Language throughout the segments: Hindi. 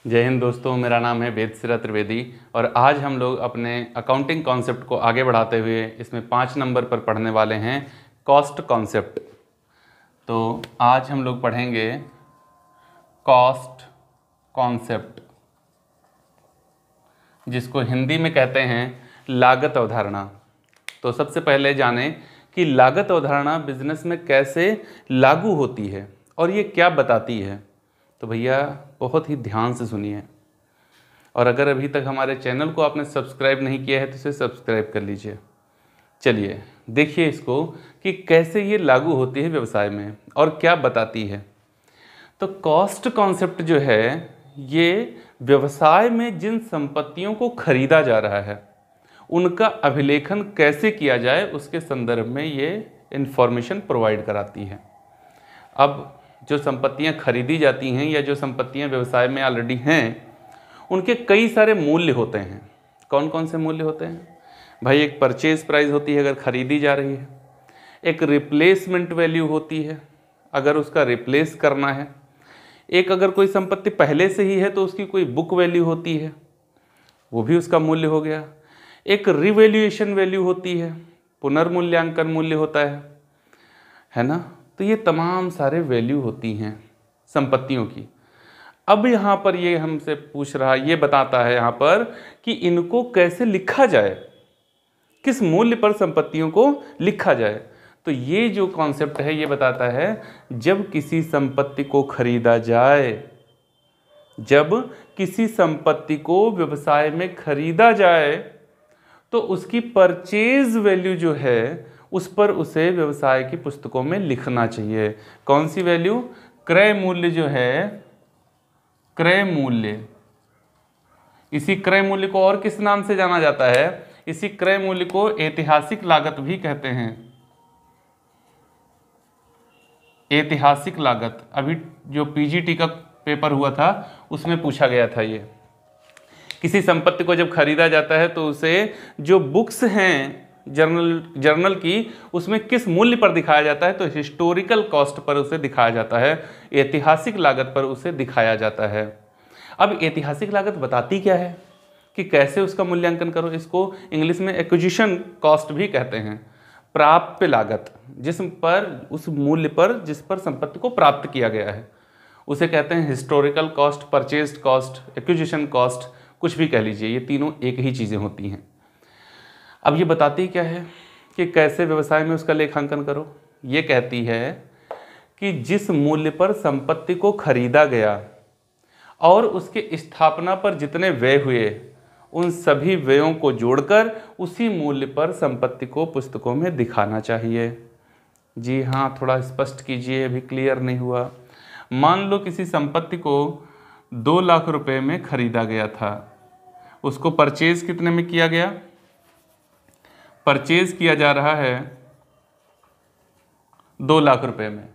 जय हिंद दोस्तों, मेरा नाम है वेदसिरा त्रिवेदी और आज हम लोग अपने अकाउंटिंग कॉन्सेप्ट को आगे बढ़ाते हुए इसमें 5 नंबर पर पढ़ने वाले हैं कॉस्ट कॉन्सेप्ट। तो आज हम लोग पढ़ेंगे कॉस्ट कॉन्सेप्ट, जिसको हिंदी में कहते हैं लागत अवधारणा। तो सबसे पहले जानें कि लागत अवधारणा बिजनेस में कैसे लागू होती है और ये क्या बताती है। तो भैया बहुत ही ध्यान से सुनिए, और अगर अभी तक हमारे चैनल को आपने सब्सक्राइब नहीं किया है तो इसे सब्सक्राइब कर लीजिए। चलिए देखिए इसको कि कैसे ये लागू होती है व्यवसाय में और क्या बताती है। तो कॉस्ट कॉन्सेप्ट जो है ये व्यवसाय में जिन संपत्तियों को खरीदा जा रहा है उनका अभिलेखन कैसे किया जाए उसके संदर्भ में ये इन्फॉर्मेशन प्रोवाइड कराती है। अब जो संपत्तियां खरीदी जाती हैं या जो संपत्तियां व्यवसाय में ऑलरेडी हैं उनके कई सारे मूल्य होते हैं। कौन कौन से मूल्य होते हैं भाई? एक परचेज प्राइस होती है अगर खरीदी जा रही है, एक रिप्लेसमेंट वैल्यू होती है अगर उसका रिप्लेस करना है, एक अगर कोई संपत्ति पहले से ही है तो उसकी कोई बुक वैल्यू होती है, वो भी उसका मूल्य हो गया। एक रिवैल्यूएशन वैल्यू होती है, पुनर्मूल्यांकन मूल्य होता है ना। तो ये तमाम सारे वैल्यू होती हैं संपत्तियों की। अब यहाँ पर ये हमसे पूछ रहा, ये बताता है यहाँ पर कि इनको कैसे लिखा जाए, किस मूल्य पर संपत्तियों को लिखा जाए। तो ये जो कॉन्सेप्ट है ये बताता है जब किसी संपत्ति को खरीदा जाए, जब किसी संपत्ति को व्यवसाय में खरीदा जाए तो उसकी परचेज वैल्यू जो है उस पर उसे व्यवसाय की पुस्तकों में लिखना चाहिए। कौन सी वैल्यू? क्रय मूल्य जो है, क्रय मूल्य। इसी क्रय मूल्य को और किस नाम से जाना जाता है? इसी क्रय मूल्य को ऐतिहासिक लागत भी कहते हैं। ऐतिहासिक लागत अभी जो पीजीटी का पेपर हुआ था उसमें पूछा गया था। ये किसी संपत्ति को जब खरीदा जाता है तो उसे जो बुक्स हैं जर्नल की उसमें किस मूल्य पर दिखाया जाता है? तो हिस्टोरिकल कॉस्ट पर उसे दिखाया जाता है, ऐतिहासिक लागत पर उसे दिखाया जाता है। अब ऐतिहासिक लागत बताती क्या है कि कैसे उसका मूल्यांकन करो। इसको इंग्लिश में एक्विजिशन कॉस्ट भी कहते हैं। प्राप्य लागत, जिस पर उस मूल्य पर जिस पर संपत्ति को प्राप्त किया गया है उसे कहते हैं historical cost, purchased cost, acquisition cost, कुछ भी कह लीजिए। ये तीनों एक ही चीज़ें होती हैं। अब ये बताती क्या है कि कैसे व्यवसाय में उसका लेखांकन करो। ये कहती है कि जिस मूल्य पर संपत्ति को खरीदा गया और उसके स्थापना पर जितने व्यय हुए उन सभी व्ययों को जोड़कर उसी मूल्य पर संपत्ति को पुस्तकों में दिखाना चाहिए। जी हाँ, थोड़ा स्पष्ट कीजिए, अभी क्लियर नहीं हुआ। मान लो किसी संपत्ति को 2 लाख रुपए में खरीदा गया था, उसको परचेज कितने में किया गया? परचेज किया जा रहा है 2 लाख रुपए में।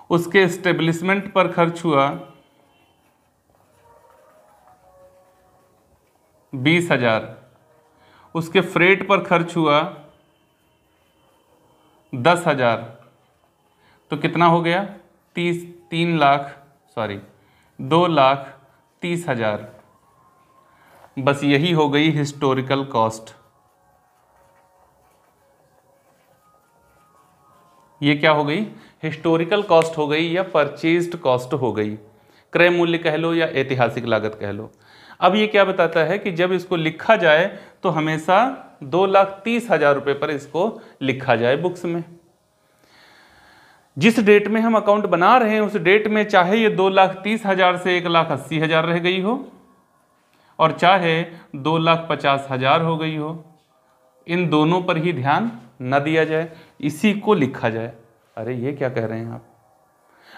उसके एस्टेब्लिशमेंट पर खर्च हुआ 20,000, उसके फ्रेट पर खर्च हुआ 10,000, तो कितना हो गया? 2,30,000। बस यही हो गई हिस्टोरिकल कॉस्ट। ये क्या हो गई? हिस्टोरिकल कॉस्ट हो गई या परचेज्ड कॉस्ट हो गई। क्रय मूल्य कह लो या ऐतिहासिक लागत कह लो। अब ये क्या बताता है कि जब इसको लिखा जाए तो हमेशा 2,30,000 रुपये पर इसको लिखा जाए बुक्स में। जिस डेट में हम अकाउंट बना रहे हैं उस डेट में चाहे ये 2,30,000 से 1,80,000 रह गई हो और चाहे 2,50,000 हो गई हो, इन दोनों पर ही ध्यान न दिया जाए, इसी को लिखा जाए। अरे ये क्या कह रहे हैं आप?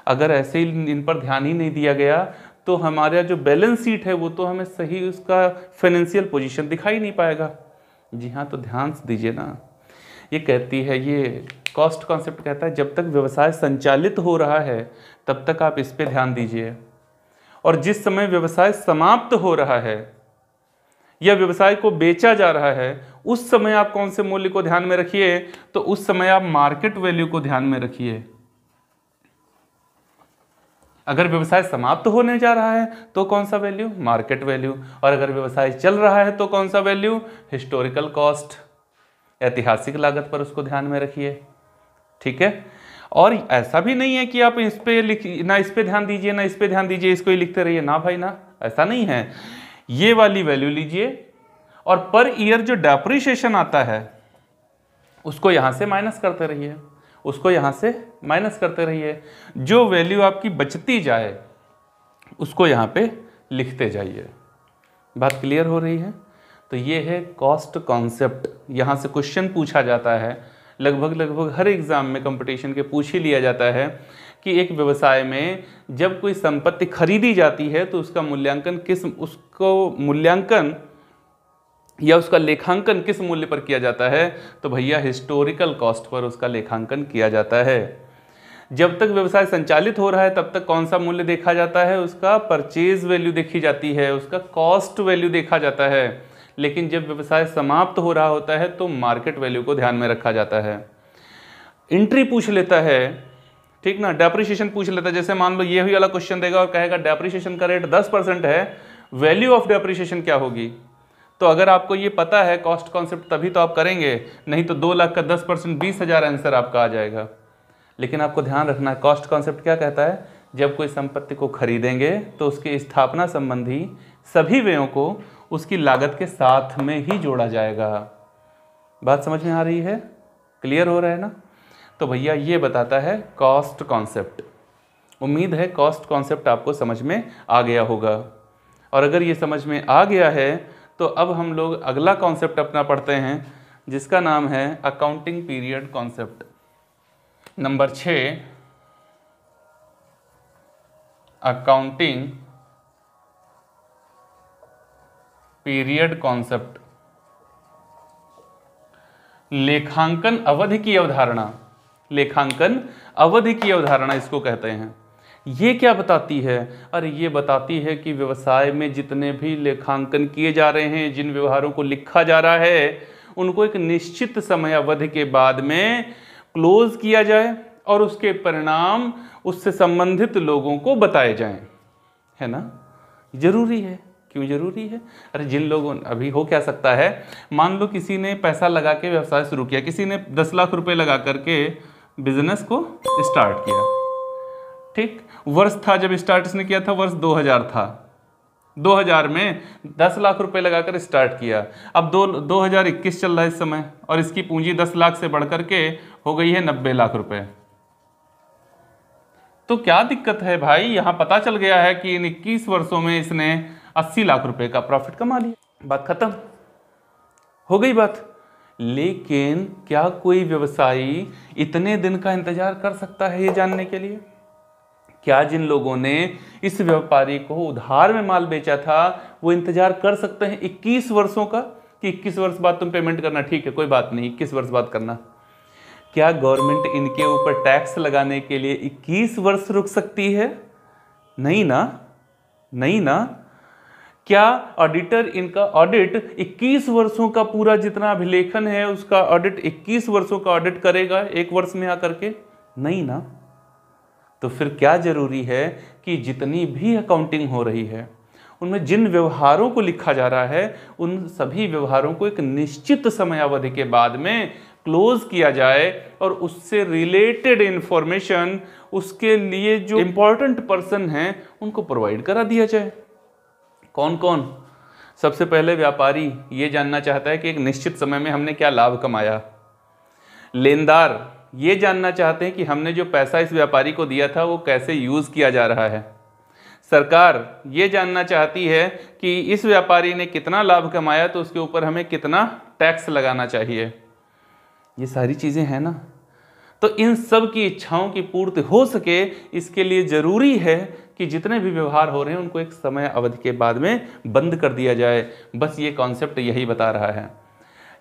अगर ऐसे ही इन पर ध्यान ही नहीं दिया गया तो हमारा जो बैलेंस शीट है वो तो हमें सही उसका फाइनेंशियल पोजीशन दिखाई नहीं पाएगा। जी हाँ, तो ध्यान से दीजिए ना। ये कहती है, ये कॉस्ट कॉन्सेप्ट कहता है जब तक व्यवसाय संचालित हो रहा है तब तक आप इस पे ध्यान दीजिए, और जिस समय व्यवसाय समाप्त हो रहा है या व्यवसाय को बेचा जा रहा है उस समय आप कौन से मूल्य को ध्यान में रखिए, तो उस समय आप मार्केट वैल्यू को ध्यान में रखिए। अगर व्यवसाय समाप्त होने जा रहा है तो कौन सा वैल्यू, मार्केट वैल्यू, और अगर व्यवसाय चल रहा है तो कौन सा वैल्यू, हिस्टोरिकल कॉस्ट, ऐतिहासिक लागत पर उसको ध्यान में रखिए। ठीक है, और ऐसा भी नहीं है कि आप इस पे ना इस पे ध्यान दीजिए ना इस पे ध्यान दीजिए, इसको ही लिखते रहिए, ना भाई ना, ऐसा नहीं है। ये वाली वैल्यू लीजिए और पर ईयर जो डेप्रिसिएशन आता है उसको यहां से माइनस करते रहिए, उसको यहां से माइनस करते रहिए, जो वैल्यू आपकी बचती जाए उसको यहां पे लिखते जाइए। बात क्लियर हो रही है? तो ये है कॉस्ट कॉन्सेप्ट। यहाँ से क्वेश्चन पूछा जाता है, लगभग हर एग्जाम में कंपटीशन के पूछ ही लिया जाता है कि एक व्यवसाय में जब कोई संपत्ति खरीदी जाती है तो उसका मूल्यांकन या उसका लेखांकन किस मूल्य पर किया जाता है, तो भैया हिस्टोरिकल कॉस्ट पर उसका लेखांकन किया जाता है। जब तक व्यवसाय संचालित हो रहा है तब तक कौन सा मूल्य देखा जाता है, उसका परचेज वैल्यू देखी जाती है, उसका कॉस्ट वैल्यू देखा जाता है। लेकिन जब व्यवसाय समाप्त हो रहा होता है तो मार्केट वैल्यू को ध्यान में रखा जाता है। एंट्री पूछ लेता है, ठीक ना, डेप्रिसिएशन पूछ लेता है। जैसे मान लो ये ही वाला क्वेश्चन देगा और कहेगा डेप्रिसिएशन का रेट 10% है, वैल्यू ऑफ डेप्रिसिएशन क्या होगी। तो अगर आपको ये पता है कॉस्ट कॉन्सेप्ट तभी तो आप करेंगे, नहीं तो 2 लाख का 10% 20,000 आंसर आपका आ जाएगा। लेकिन आपको ध्यान रखना है कॉस्ट कॉन्सेप्ट क्या कहता है, जब कोई संपत्ति को खरीदेंगे तो उसकी स्थापना संबंधी सभी व्ययों को उसकी लागत के साथ में ही जोड़ा जाएगा। बात समझ में आ रही है, क्लियर हो रहा है ना? तो भैया ये बताता है कॉस्ट कॉन्सेप्ट। उम्मीद है कॉस्ट कॉन्सेप्ट आपको समझ में आ गया होगा, और अगर ये समझ में आ गया है तो अब हम लोग अगला कॉन्सेप्ट अपना पढ़ते हैं जिसका नाम है accounting period concept. Number 6, accounting period concept. लेखांकन अवधि की अवधारणा, लेखांकन अवधि की अवधारणा इसको कहते हैं। ये क्या बताती है? अरे ये बताती है कि व्यवसाय में जितने भी लेखांकन किए जा रहे हैं, जिन व्यवहारों को लिखा जा रहा है, उनको एक निश्चित समय अवधि के बाद में क्लोज किया जाए और उसके परिणाम उससे संबंधित लोगों को बताए जाएं, है ना? जरूरी है। क्यों जरूरी है? अरे जिन लोगों, अभी हो क्या सकता है, मान लो किसी ने पैसा लगा के व्यवसाय शुरू किया, किसी ने 10 लाख रुपए लगा करके बिजनेस को स्टार्ट किया, ठीक, वर्ष था जब स्टार्ट इसने किया था, वर्ष 2000 था। 2000 में 10 लाख रुपए लगाकर स्टार्ट किया। अब 2021 चल रहा है इस समय, और इसकी पूंजी 10 लाख से बढ़कर के हो गई है 90 लाख रुपए। तो क्या दिक्कत है भाई? यहां पता चल गया है कि इन 21 वर्षों में इसने 80 लाख रुपए का प्रॉफिट कमा लिया, बात खत्म हो गई बात। लेकिन क्या कोई व्यवसायी इतने दिन का इंतजार कर सकता है ये जानने के लिए? क्या जिन लोगों ने इस व्यापारी को उधार में माल बेचा था वो इंतजार कर सकते हैं 21 वर्षों का, कि 21 वर्ष बाद तुम पेमेंट करना, ठीक है कोई बात नहीं, 21 वर्ष बाद करना? क्या गवर्नमेंट इनके ऊपर टैक्स लगाने के लिए 21 वर्ष रुक सकती है? नहीं ना, नहीं ना। क्या ऑडिटर इनका ऑडिट 21 वर्षों का पूरा जितना अभिलेखन है उसका ऑडिट 21 वर्षों का ऑडिट करेगा एक वर्ष में आकर के? नहीं ना। तो फिर क्या जरूरी है कि जितनी भी अकाउंटिंग हो रही है उनमें जिन व्यवहारों को लिखा जा रहा है उन सभी व्यवहारों को एक निश्चित समयावधि के बाद में क्लोज किया जाए, और उससे रिलेटेड इंफॉर्मेशन उसके लिए जो इंपॉर्टेंट पर्सन हैं उनको प्रोवाइड करा दिया जाए। कौन कौन? सबसे पहले व्यापारी ये जानना चाहता है कि एक निश्चित समय में हमने क्या लाभ कमाया। लेनदार ये जानना चाहते हैं कि हमने जो पैसा इस व्यापारी को दिया था वो कैसे यूज किया जा रहा है। सरकार ये जानना चाहती है कि इस व्यापारी ने कितना लाभ कमाया तो उसके ऊपर हमें कितना टैक्स लगाना चाहिए। ये सारी चीजें हैं ना। तो इन सब की इच्छाओं की पूर्ति हो सके इसके लिए जरूरी है कि जितने भी व्यवहार हो रहे हैं उनको एक समय अवधि के बाद में बंद कर दिया जाए। बस ये कॉन्सेप्ट यही बता रहा है।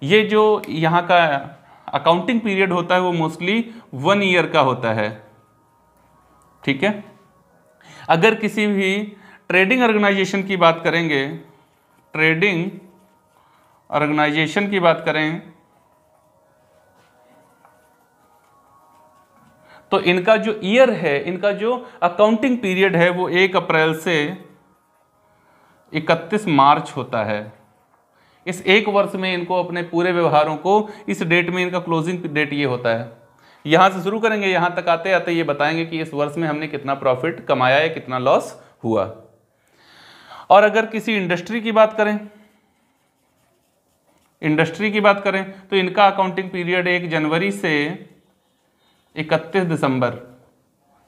ये जो यहाँ का अकाउंटिंग पीरियड होता है वो मोस्टली 1 ईयर का होता है, ठीक है। अगर किसी भी ट्रेडिंग ऑर्गेनाइजेशन की बात करेंगे, ट्रेडिंग ऑर्गेनाइजेशन की बात करें तो इनका जो ईयर है, इनका जो अकाउंटिंग पीरियड है वो 1 अप्रैल से 31 मार्च होता है। इस एक वर्ष में इनको अपने पूरे व्यवहारों को इस डेट में, इनका क्लोजिंग डेट ये होता है। यहाँ से शुरू करेंगे, यहाँ तक आते आते ये बताएंगे कि इस वर्ष में हमने कितना प्रॉफिट कमाया या कितना लॉस हुआ। और अगर किसी इंडस्ट्री की बात करें, तो इनका अकाउंटिंग पीरियड 1 जनवरी से 31 दिसंबर,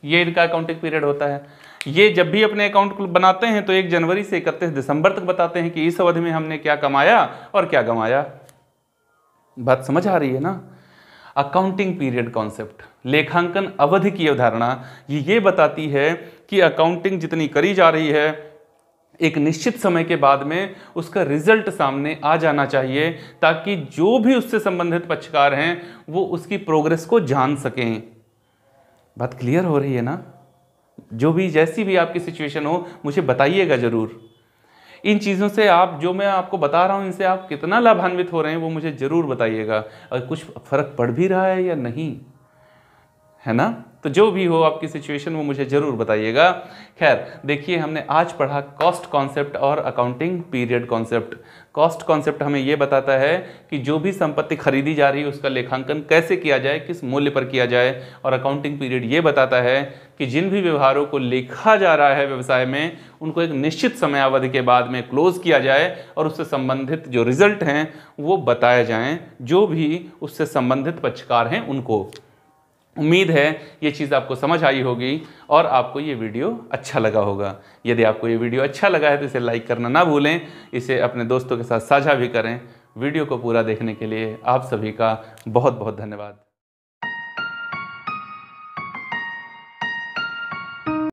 ये इनका अकाउंटिंग पीरियड होता है। ये जब भी अपने अकाउंट बनाते हैं तो 1 जनवरी से 31 दिसंबर तक बताते हैं कि इस अवधि में हमने क्या कमाया और क्या गंवाया। बात समझ आ रही है ना? अकाउंटिंग पीरियड कॉन्सेप्ट, लेखांकन अवधि की अवधारणा ये बताती है कि अकाउंटिंग जितनी करी जा रही है, एक निश्चित समय के बाद में उसका रिजल्ट सामने आ जाना चाहिए, ताकि जो भी उससे संबंधित पक्षकार हैं वो उसकी प्रोग्रेस को जान सकें। बात क्लियर हो रही है ना? जो भी, जैसी भी आपकी सिचुएशन हो, मुझे बताइएगा जरूर। इन चीज़ों से आप, जो मैं आपको बता रहा हूँ, इनसे आप कितना लाभान्वित हो रहे हैं वो मुझे ज़रूर बताइएगा। और कुछ फ़र्क पड़ भी रहा है या नहीं, है ना? तो जो भी हो आपकी सिचुएशन वो मुझे ज़रूर बताइएगा। खैर देखिए, हमने आज पढ़ा कॉस्ट कॉन्सेप्ट और accounting period concept. Cost concept हमें ये बताता है कि जो भी संपत्ति खरीदी जा रही है उसका लेखांकन कैसे किया जाए, किस मूल्य पर किया जाए। और अकाउंटिंग पीरियड ये बताता है कि जिन भी व्यवहारों को लिखा जा रहा है व्यवसाय में, उनको एक निश्चित समयावधि के बाद में क्लोज किया जाए और उससे संबंधित जो रिजल्ट हैं वो बताए जाएँ, जो भी उससे संबंधित पक्षकार हैं उनको। उम्मीद है ये चीज़ आपको समझ आई होगी और आपको ये वीडियो अच्छा लगा होगा। यदि आपको ये वीडियो अच्छा लगा है तो इसे लाइक करना ना भूलें, इसे अपने दोस्तों के साथ साझा भी करें। वीडियो को पूरा देखने के लिए आप सभी का बहुत बहुत धन्यवाद।